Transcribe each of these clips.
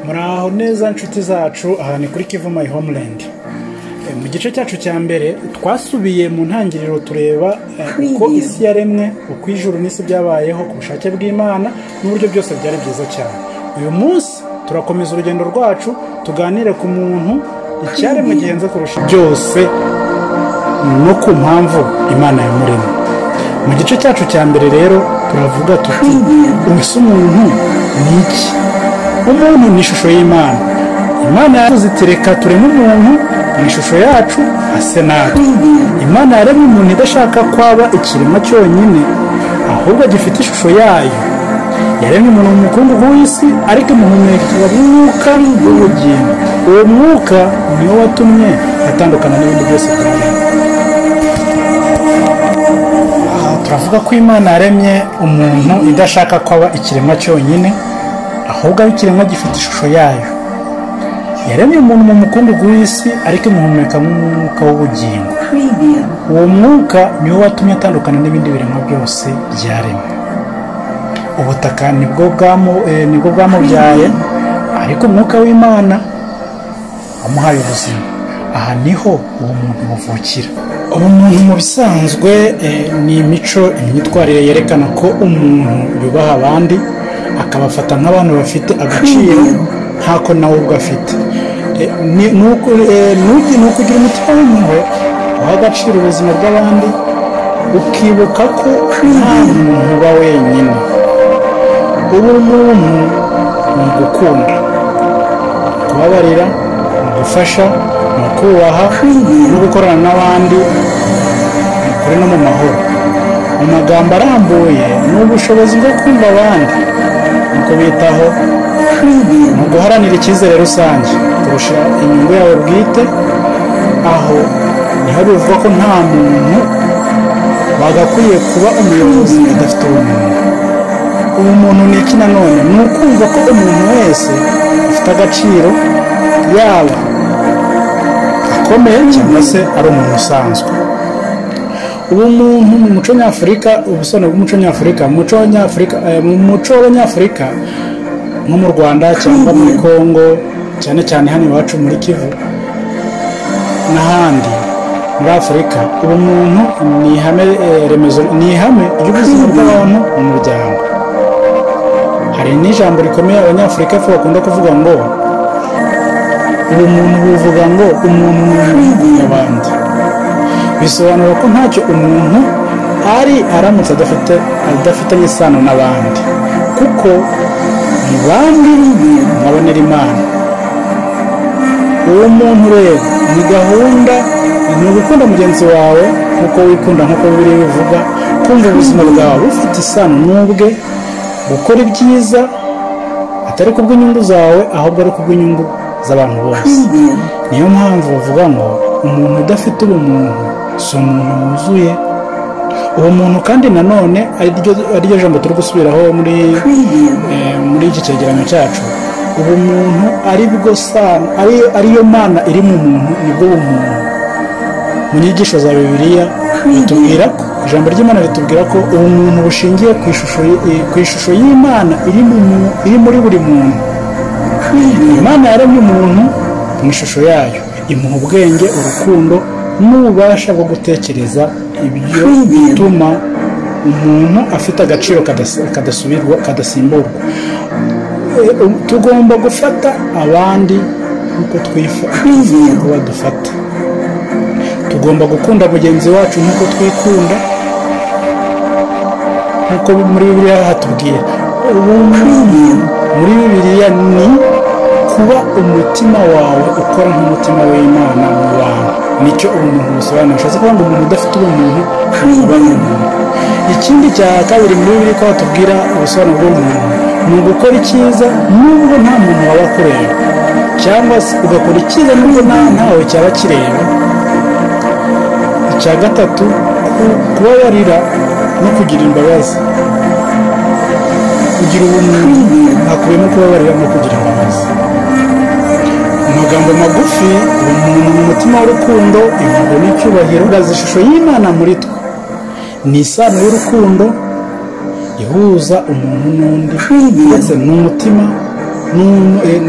Muraho neza nshuti zacu, aha ni kuri Kivu My Homeland. Mu gice cyacu cya mbere twasubiye mu ntangiriro tureba uko isi yaremwe, uko ijuru n'isi byabayeho ku bushake bw'Imana n'uburyo byose byari byiza cyane. Uyu munsi turakomeza urugendo rwacu tuganire ku muntu icyaremwe gihenze kurusha byose no ku mpamvu Imana yamuremye. Mu gice cyacu cya mbere rero turavuga tuti umuntu ni iki? Umuntu ni ishusho y'Imana. Imana yavuze iti reka tureme umuntu mu ishusho yacu ase natwe. Imana yaremye umuntu idashaka kwaba ikiremwa cyonyine, ahubwo gifite ishusho yayo. Yaremye umuntu mu mukungugu w'isi, ariko imuhumekera umwuka w'ubugingo. Uwo mwuka niwo watumye atandukana n'ibindi byose byaremwe. Turavuga ko Imana yaremye umuntu idashaka kwaba ikiremwa cyonyine, ahubwo ari ikiremwa gifite ishusho yayo. Yaremye umuntu mu mukungugu w'isi, ariko imuhumeka nk'umwuka w'ubugingo. Uwo mwuka niwo watumye atandukana n'ibindi biremwa byose byaremwe. Ubutaka nibwo bwamubyaye, ariko umwuka w'Imana wamuhaye ubuzima. Aha niho uwo muntu muvukira. Umuntu mu bisanzwe ni imico, imyitwarire yerekana ko umuntu yubaha abandi, akabafata nk'abantu bafite agaciro nk'ako nawe ubwo afite. Ni ukugira umutima w'impuhwe, uha agaciro ubuzima bw'abandi, ukibuka ko nta muntu uba wenyine. Ubumuntu ni ugukunda, kubabarira, gufasha, mu kubaha no gukorana n'abandi kuri no mu mahoro. Mu magambo arambuye ni ubushobozi bwo kumva abandi no kubitaho, ni uguharanira icyizere rusange kurusha inyungu yawe bwite. Aho niho bivuga ko nta muntu wagakwiye kuba umuyobozi adafite ubumuntu. Ubumuntu ni iki nanone? Ni ukumva ko umuntu wese afite agaciro, yaba akomeye cyangwa se ari umuntu usanzwe. Ubumuntu mu muco nyafurika, ubusobanuro bw'umuco nyafurika, mu muco w'abanyafurika nko mu Rwanda cyangwa muri Kongo, cyane cyane hano iwacu muri Kivu n'ahandi muri Afurika, ubumuntu ni ihame remezo, ni ihame ry'ubuzima bw'abantu mu muryango. Hari n'ijambo rikomeye abanyafurika bakunda kuvuga ngo ubumuntu buvuga ngo umuntu ni nk'abandi. Bisobanura ko ntacyo umuntu ari aramutse adafitanye isano n'abandi, kuko mu bandi mwabonera Imana. Uwo muntu rero ni gahunda, ni ugukunda mugenzi wawe nk'uko wikunda, nk'uko Bibiliya bivuga, kumva ubuzima bwawe bufite isano n'ubwe, gukora ibyiza atari kubw'inyungu zawe, ahubwo ari kubw'inyungu z'abantu bose. Niyo mpamvu bavuga ngo umuntu udafite ubumuntu si umuntu wuzuye. Ubumuntu kandi nanone ariryo jambo turi gusubiraho muri iki cyegeranyo cyacu. Ubumuntu ariyo Mana iri mu muntu, nibwo bumuntu. Mu nyigisho za Bibiliya bitubwira ko ijambo ry'Imana ritubwira ko ubumuntu bushingiye ku ishusho y'Imana iri muri buri muntu. Imana yaremye umuntu mu ishusho yayo, imuha ubwenge, urukundo n'ububasha bwo gutekereza, ibyo bituma umuntu afite agaciro kadasimburwa. Tugomba gufata abandi nk'uko twifuza ko badufata. Tugomba gukunda mugenzi wacu nk'uko twikunda, nk'uko muri Bibiliya hatubwira. Muri Bibiliya ni kuba umutima wawe ukora nk'umutima w'Imana mu bantu. Nicyo ubumuntu busobanura. Ushatse kuvuga ngo umuntu udafite ubumuntu aba ari umuntu. Ikindi cya kabiri muri Bibiliya ko batubwira ubusobanuro bw'umuntu ni ugukora icyiza nubwo nta muntu waba akureba, cyangwa se ugakora icyiza nubwo ntawe cyaba kireba. Icya gatatu, kubabarira no kugira imbabazi. Kugira ubumuntu hakubiyemo kubabarira no kugira imbabazi. Amagambo magufi, ubumuntu mu mutima w'urukundo, impuhwe n'icyubahiro, gaza ishusho y'Imana muri twe. Ni isano y'urukundo ihuza umuntu n'undi, ndetse n'umutima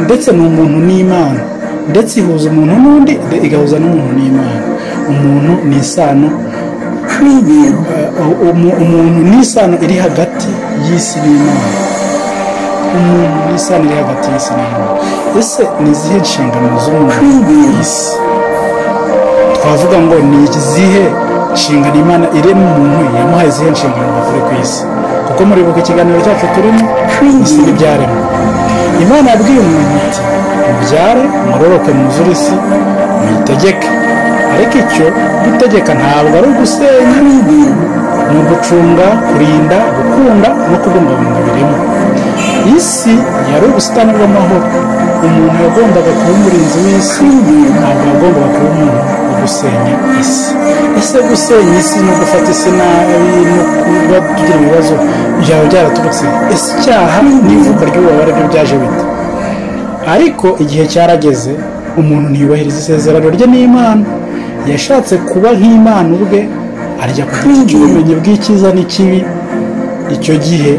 ndetse n'umuntu n'Imana, ndetse ihuza umuntu n'undi igahuza n'umuntu n'Imana. Umuntu ni isano, umuntu ni isano iri hagati y'isi n'Imana. Umuntu ni isano iri hagati y'isi n'Imana. Ese ni izihe nshingano z'umuntu ku isi? Twavuga ngo ni izihe nshingano Imana irema umuntu, yamuhaye izihe nshingano bakore ku isi? Kuko muri buka ikiganiro cyacu turimo isi n'ibyaremwe, Imana yabwiye umuntu iti mubyare mwororoke mwuzure isi muyitegeke. Ariko icyo gutegeka ntabwo ari ugusenya, ni ugucunga, kurinda, gukunda no kubungabunga ibirimo. Isi yari ubusitani bw'amahoro, umuntu yagombaga kuba umurinzi w'isi, ntabwo yagombaga kuba umuntu wo gusenya isi. Ese gusenya isi no gufata isi nabi no kuba tugira ibibazo byaba byaraturutse, ese icyaha n'ivuka ry'ububabare byo byaje bite? Ariko igihe cyarageze umuntu ntiyubahiriza isezerano rye n'Imana, yashatse kuba nk'Imana ubwe, arya ku giti cy'ubumenyi bw'icyiza n'ikibi. Icyo gihe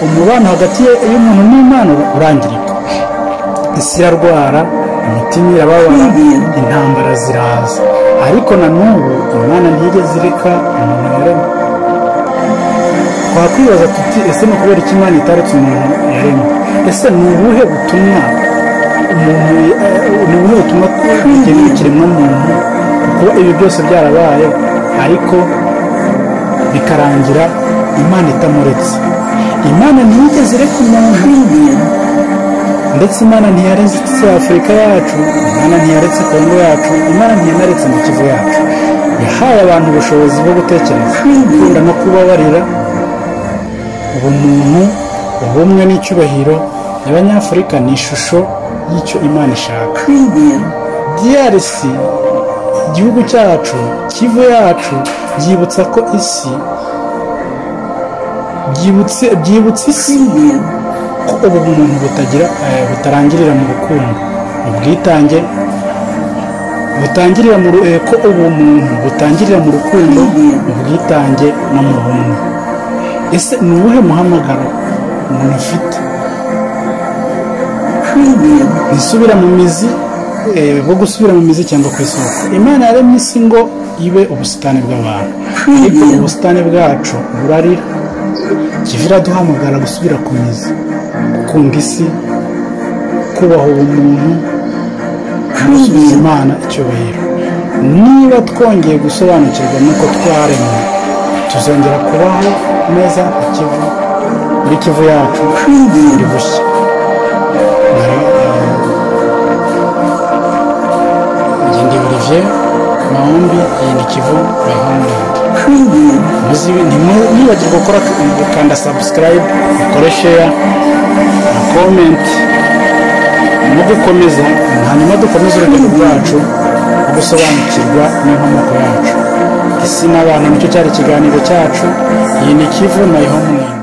umubano hagati y'umuntu n'Imana urangirika, isi irarwara, imitima irababara, intambara ziraza. Ariko na n'ubu Imana ntiyigeze ireka umuntu yaremye. Twakwibaza tuti ese ni ukubera iki Imana itaretse umuntu yaremye? Ese ni ubuhe butumwa bugenewe ikiremwamuntu? Kuko ibi byose byarabaye ariko bikarangira Imana itamuretse. Imana ntiyigeze ireka umuntu, ndetse Imana ntiyaretse Afurika yacu, Imana ntiyaretse Kongo yacu, Imana ntiyanaretse mu Kivu yacu. Yahaye abantu ubushobozi bwo gutekereza, gukunda no kubabarira. Ubumuntu, ubumwe n'icyubahiro y'Abanyafurika ni ishusho y'icyo Imana ishaka. DRC, igihugu cyacu, Kivu yacu, byibutsa ko isi byibutsa isi ko ubumuntu butarangirira mu rukundo, mu bwitange butangirira ko ubumuntu butangirira mu rukundo, mu bwitange no mu bumwe. Ese ni uwuhe muhamagaro umuntu afite? Nisubira mu mizi, bwo gusubira mu mizi cyangwa ku isoko. Imana yaremye isi ngo ibe ubusitani bw'abantu, ariko ubusitani bwacu burarira. Kivu iraduhamagara gusubira ku mizi, gukunda isi, kubaha ubumuntu no gusubiza Imana icyubahiro. Niba twongeye gusobanukirwa n'uko twaremwe, tuzongera kubaho neza muri Kivu yacu buri bushya. Ndi Olivier Mahombi, iyi ni Kivu by Homeland. Ntimwibagirwe gukanda subscribe, ukore share na comment no gukomeza, hanyuma dukomeze urugendo rwacu rwo gusobanukirwa n'inkomoko yacu. Isi n'abantu nicyo cyari ikiganiro cyacu. Iyi ni Kivu by Homeland.